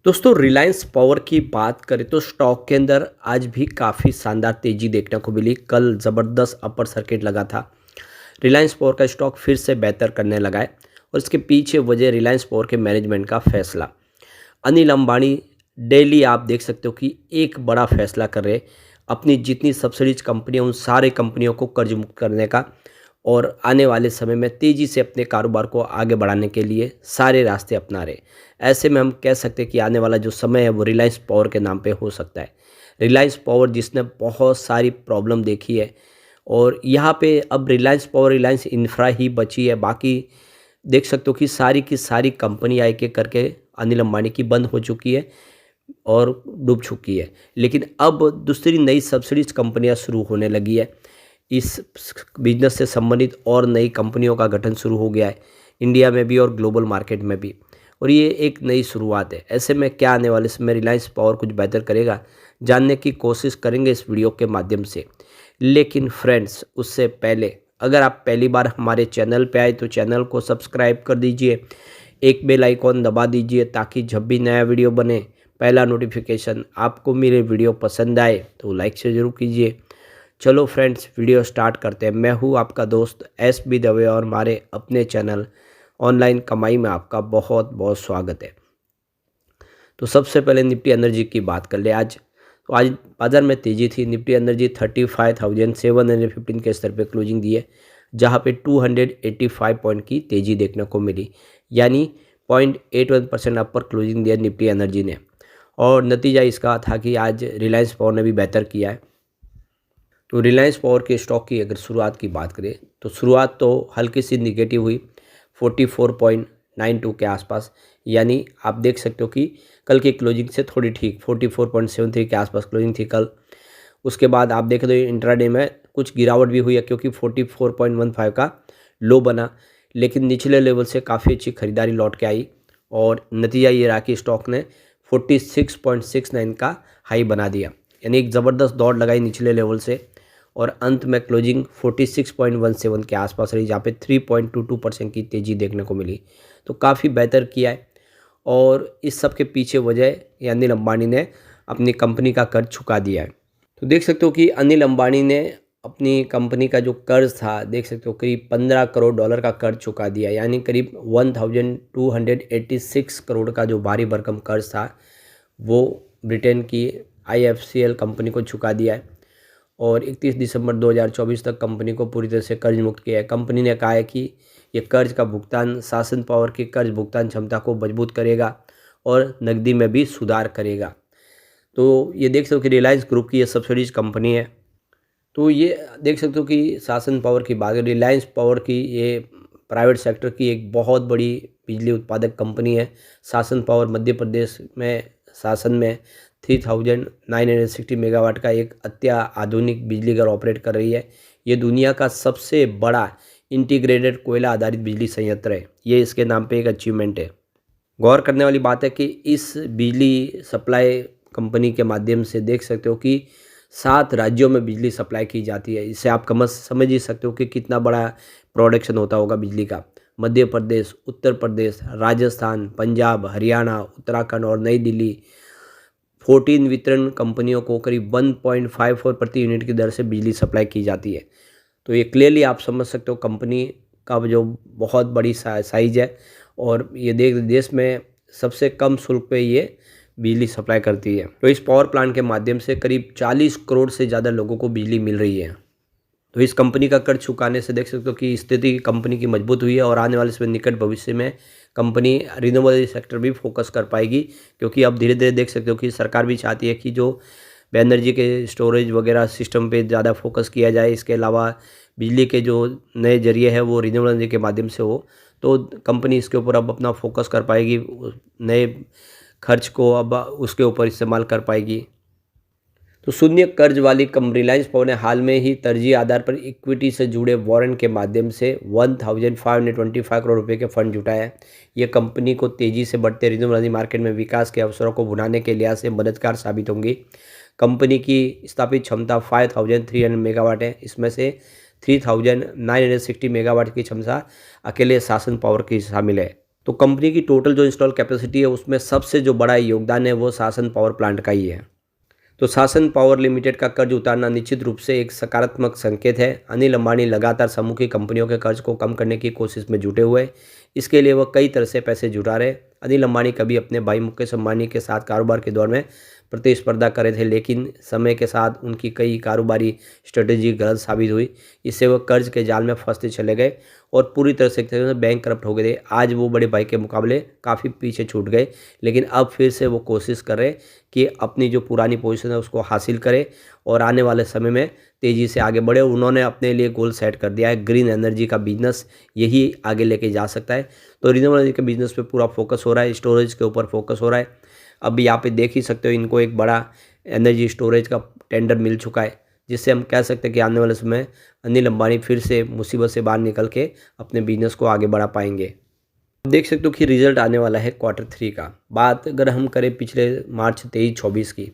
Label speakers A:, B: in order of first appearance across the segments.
A: दोस्तों रिलायंस पावर की बात करें तो स्टॉक के अंदर आज भी काफ़ी शानदार तेज़ी देखने को मिली। कल ज़बरदस्त अपर सर्किट लगा था। रिलायंस पावर का स्टॉक फिर से बेहतर करने लगा है और इसके पीछे वजह रिलायंस पावर के मैनेजमेंट का फैसला। अनिल अंबानी डेली आप देख सकते हो कि एक बड़ा फैसला कर रहे हैं, अपनी जितनी सब्सिडीज कंपनियां उन सारे कंपनियों को कर्ज मुक्त करने का और आने वाले समय में तेज़ी से अपने कारोबार को आगे बढ़ाने के लिए सारे रास्ते अपना रहे। ऐसे में हम कह सकते हैं कि आने वाला जो समय है वो रिलायंस पावर के नाम पे हो सकता है। रिलायंस पावर जिसने बहुत सारी प्रॉब्लम देखी है और यहाँ पे अब रिलायंस पावर रिलायंस इंफ्रा ही बची है। बाकी देख सकते हो कि सारी की सारी कंपनी एक एक करके अनिल अंबानी की बंद हो चुकी है और डूब चुकी है। लेकिन अब दूसरी नई सब्सिडीज कंपनियां शुरू होने लगी है। इस बिजनेस से संबंधित और नई कंपनियों का गठन शुरू हो गया है, इंडिया में भी और ग्लोबल मार्केट में भी। और ये एक नई शुरुआत है। ऐसे में क्या आने वाले समय रिलायंस पावर कुछ बेहतर करेगा, जानने की कोशिश करेंगे इस वीडियो के माध्यम से। लेकिन फ्रेंड्स उससे पहले अगर आप पहली बार हमारे चैनल पे आए तो चैनल को सब्सक्राइब कर दीजिए, एक बेल आइकॉन दबा दीजिए ताकि जब भी नया वीडियो बने पहला नोटिफिकेशन आपको मेरे वीडियो पसंद आए तो लाइक से ज़रूर कीजिए। चलो फ्रेंड्स वीडियो स्टार्ट करते हैं। मैं हूँ आपका दोस्त एस बी दवे और हमारे अपने चैनल ऑनलाइन कमाई में आपका बहुत बहुत स्वागत है। तो सबसे पहले निफ्टी एनर्जी की बात कर ले। आज बाजार में तेज़ी थी। निफ्टी एनर्जी 35,715 के स्तर पे क्लोजिंग दी है, जहाँ पे 285 पॉइंट की तेज़ी देखने को मिली, यानी 0.81% अपर क्लोजिंग दिया निफ्टी एनर्जी ने। और नतीजा इसका था कि आज रिलायंस पावर ने भी बेहतर किया है। तो रिलायंस पावर के स्टॉक की अगर शुरुआत की बात करें तो शुरुआत तो हल्की सी निगेटिव हुई 44.92 के आसपास, यानी आप देख सकते हो कि कल की क्लोजिंग से थोड़ी ठीक 44.73 के आसपास क्लोजिंग थी कल। उसके बाद आप देखें तो इंट्राडे में कुछ गिरावट भी हुई है क्योंकि 44.15 का लो बना, लेकिन निचले लेवल से काफ़ी अच्छी खरीदारी लौट के आई और नतीजा ये रहा कि स्टॉक ने 46.69 का हाई बना दिया, यानी एक ज़बरदस्त दौड़ लगाई निचले लेवल से और अंत में क्लोजिंग 46.17 के आसपास रही, जहाँ पे 3.22% की तेज़ी देखने को मिली। तो काफ़ी बेहतर किया है और इस सब के पीछे वजह ये अनिल अंबानी ने अपनी कंपनी का कर्ज चुका दिया है। तो देख सकते हो कि अनिल अंबानी ने अपनी कंपनी का जो कर्ज था देख सकते हो करीब 15 करोड़ डॉलर का कर्ज चुका दिया, यानी करीब 1286 करोड़ का जो भारी भरकम कर्ज था वो ब्रिटेन की IFCL कंपनी को चुका दिया है और 31 दिसंबर 2024 तक कंपनी को पूरी तरह से कर्ज मुक्त किया है। कंपनी ने कहा है कि ये कर्ज का भुगतान शासन पावर की कर्ज भुगतान क्षमता को मजबूत करेगा और नकदी में भी सुधार करेगा। तो ये देख सकते हो कि रिलायंस ग्रुप की ये सब्सिडीज कंपनी है। तो ये देख सकते हो कि शासन पावर की बात, रिलायंस पावर की ये प्राइवेट सेक्टर की एक बहुत बड़ी बिजली उत्पादक कंपनी है। शासन पावर मध्य प्रदेश में शासन में 3960 मेगावाट का एक अत्याधुनिक बिजली घर ऑपरेट कर रही है। ये दुनिया का सबसे बड़ा इंटीग्रेटेड कोयला आधारित बिजली संयंत्र है। ये इसके नाम पे एक अचीवमेंट है। गौर करने वाली बात है कि इस बिजली सप्लाई कंपनी के माध्यम से देख सकते हो कि 7 राज्यों में बिजली सप्लाई की जाती है। इससे आप समझ ही सकते हो कि कितना बड़ा प्रोडक्शन होता होगा बिजली का। मध्य प्रदेश, उत्तर प्रदेश, राजस्थान, पंजाब, हरियाणा, उत्तराखंड और नई दिल्ली 14 वितरण कंपनियों को करीब 1.54 प्रति यूनिट की दर से बिजली सप्लाई की जाती है। तो ये क्लियरली आप समझ सकते हो कंपनी का जो बहुत बड़ी साइज है और ये देश में सबसे कम शुल्क पे ये बिजली सप्लाई करती है। तो इस पावर प्लांट के माध्यम से करीब 40 करोड़ से ज़्यादा लोगों को बिजली मिल रही है। तो इस कंपनी का कर्ज चुकाने से देख सकते हो कि स्थिति कंपनी की मजबूत हुई है और आने वाले समय निकट भविष्य में कंपनी रिन्यूएबल सेक्टर भी फोकस कर पाएगी, क्योंकि अब धीरे धीरे देख सकते हो कि सरकार भी चाहती है कि जो एनर्जी के स्टोरेज वगैरह सिस्टम पे ज़्यादा फोकस किया जाए। इसके अलावा बिजली के जो नए जरिए हैं वो रिन्यूएबल एनर्जी के माध्यम से हो, तो कंपनी इसके ऊपर अब अपना फोकस कर पाएगी, नए खर्च को अब उसके ऊपर इस्तेमाल कर पाएगी। तो शून्य कर्ज वाली रिलायंस पावर ने हाल में ही तरजीह आधार पर इक्विटी से जुड़े वारंट के माध्यम से 1525 करोड़ रुपए के फंड जुटाया है। ये कंपनी को तेजी से बढ़ते रिन्यूएबल एनर्जी मार्केट में विकास के अवसरों को भुनाने के लिहाज से मददगार साबित होंगी। कंपनी की स्थापित क्षमता 5300 मेगावाट है। इसमें से 3960 मेगावाट की क्षमता अकेले शासन पावर की शामिल है। तो कंपनी की टोटल जो इंस्टॉल कैपेसिटी है उसमें सबसे जो बड़ा योगदान है वो शासन पावर प्लांट का ही है। तो शासन पावर लिमिटेड का कर्ज उतारना निश्चित रूप से एक सकारात्मक संकेत है। अनिल अंबानी लगातार समूह की कंपनियों के कर्ज को कम करने की कोशिश में जुटे हुए हैं। इसके लिए वह कई तरह से पैसे जुटा रहे। अनिल अंबानी कभी अपने भाई मुकेश अंबानी के साथ कारोबार के दौर में प्रतिस्पर्धा करे थे, लेकिन समय के साथ उनकी कई कारोबारी स्ट्रेटेजी गलत साबित हुई। इससे वह कर्ज के जाल में फंसते चले गए और पूरी तरह से बैंक करप्ट हो गए थे। आज वो बड़े भाई के मुकाबले काफ़ी पीछे छूट गए, लेकिन अब फिर से वो कोशिश कर रहे कि अपनी जो पुरानी पोजीशन है उसको हासिल करें और आने वाले समय में तेज़ी से आगे बढ़े। उन्होंने अपने लिए गोल सेट कर दिया है, ग्रीन एनर्जी का बिजनेस यही आगे लेके जा सकता है। तो रिन्यूएबल एनर्जी के बिजनेस पे पूरा फोकस हो रहा है, स्टोरेज के ऊपर फोकस हो रहा है। अब यहाँ पे देख ही सकते हो इनको एक बड़ा एनर्जी स्टोरेज का टेंडर मिल चुका है, जिससे हम कह सकते हैं कि आने वाले समय अनिल अंबानी फिर से मुसीबत से बाहर निकल के अपने बिजनेस को आगे बढ़ा पाएंगे। देख सकते हो कि रिजल्ट आने वाला है Q3 का। बात अगर हम करें पिछले मार्च 23-24 की,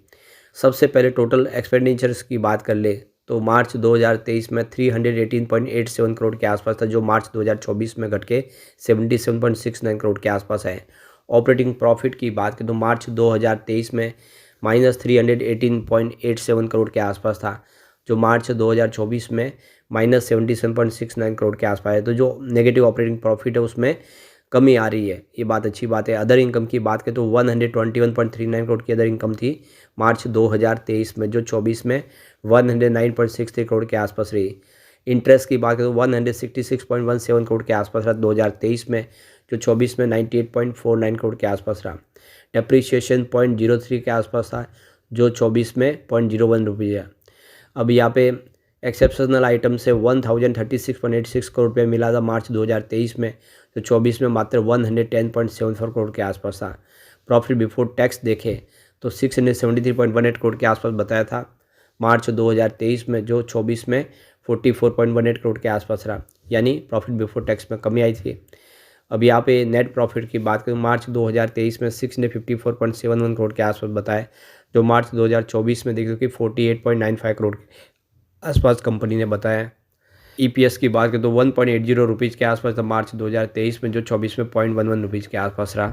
A: सबसे पहले टोटल एक्सपेंडिचर्स की बात कर ले तो मार्च 2023 में 318.87 करोड़ के आसपास था, जो मार्च 2024 में घट के 77.69 करोड़ के आसपास है। ऑपरेटिंग प्रॉफिट की बात करें तो मार्च 2023 में -318.87 करोड़ के आसपास था, जो मार्च 2024 में -77.69 करोड़ के आसपास है। तो जो नेगेटिव ऑपरेटिंग प्रॉफिट है उसमें कमी आ रही है, ये बात अच्छी बात है। अदर इनकम की बात करें तो 121.39 करोड़ की अदर इनकम थी मार्च 2023 में, जो 24 में 109.63 करोड़ के आसपास रही। इंटरेस्ट की बात करें तो 166.17 करोड़ के आसपास रहा 2023 में, जो 24 में 98.49 करोड़ के आसपास रहा। डेप्रीशिएशन 0.03 के आसपास था, जो 24 में 0.01 रुपये है। अब यहाँ पे एक्सेप्शनल आइटम से 1036.86 करोड़ रुपये मिला था मार्च 2023 में, तो 24 में मात्र 110.74 करोड़ के आसपास था। प्रॉफिट बिफोर टैक्स देखें तो 673.18 करोड़ के आसपास बताया था मार्च 2023 में, जो 24 में 44.18 करोड़ के आसपास रहा, यानी प्रॉफिट बिफोर टैक्स में कमी आई थी। अब यहाँ पे नेट प्रॉफिट की बात करें मार्च 2023 में 654.71 करोड़ के आसपास बताया, जो मार्च 2024 में देखो कि 48.95 करोड़ के आसपास कंपनी ने बताया। ईपीएस की बात करें तो 1.80 रुपीज़ के आसपास था मार्च 2023 में, जो 24 में 0.11 रुपीज़ के आसपास रहा।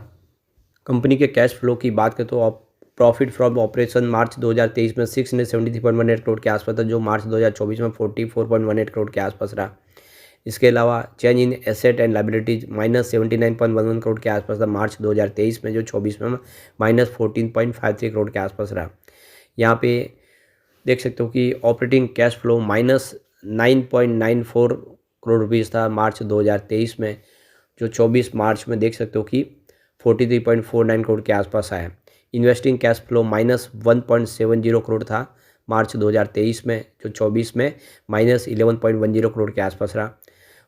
A: कंपनी के कैश फ्लो की बात करें तो प्रॉफिट फ्रॉम ऑपरेशन मार्च 2023 में 673.18 करोड़ के आसपास था, जो मार्च 2024 में 44.18 करोड़ के आसपास रहा। इसके अलावा change in asset and liabilities -79.11 crore के आसपास था मार्च 2023 में, जो 24 में -14.53 करोड़ के आसपास रहा। यहाँ पे देख सकते हो कि operating cash flow -9.94 crore rupees था मार्च 2023 में, जो 24 मार्च में देख सकते हो कि 43.49 करोड़ के आसपास आया। इन्वेस्टिंग कैश फ्लो -1.70 करोड़ था मार्च 2023 में, जो 24 में -11.10 करोड़ के आसपास रहा।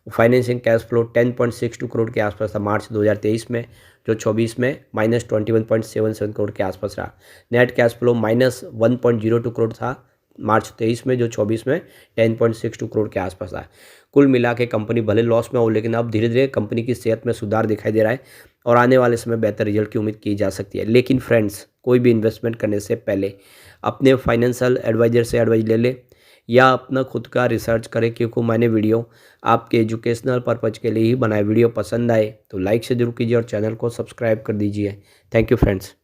A: फाइनेंसिंग कैश फ्लो 10.62 करोड़ के आसपास था मार्च 2023 में, जो 24 में -21.77 करोड़ के आसपास रहा। नेट कैश फ्लो -1.02 करोड़ था मार्च 23 में, जो 24 में 10.62 करोड़ के आसपास आया। कुल मिला के कंपनी भले लॉस में हो, लेकिन अब धीरे धीरे कंपनी की सेहत में सुधार दिखाई दे रहा है और आने वाले समय बेहतर रिजल्ट की उम्मीद की जा सकती है। लेकिन फ्रेंड्स, कोई भी इन्वेस्टमेंट करने से पहले अपने फाइनेंशियल एडवाइज़र से एडवाइस ले ले या अपना खुद का रिसर्च करें, क्योंकि मैंने वीडियो आपके एजुकेशनल पर्पज़ के लिए ही बनाए। वीडियो पसंद आए तो लाइक से जरूर कीजिए और चैनल को सब्सक्राइब कर दीजिए। Thank you friends.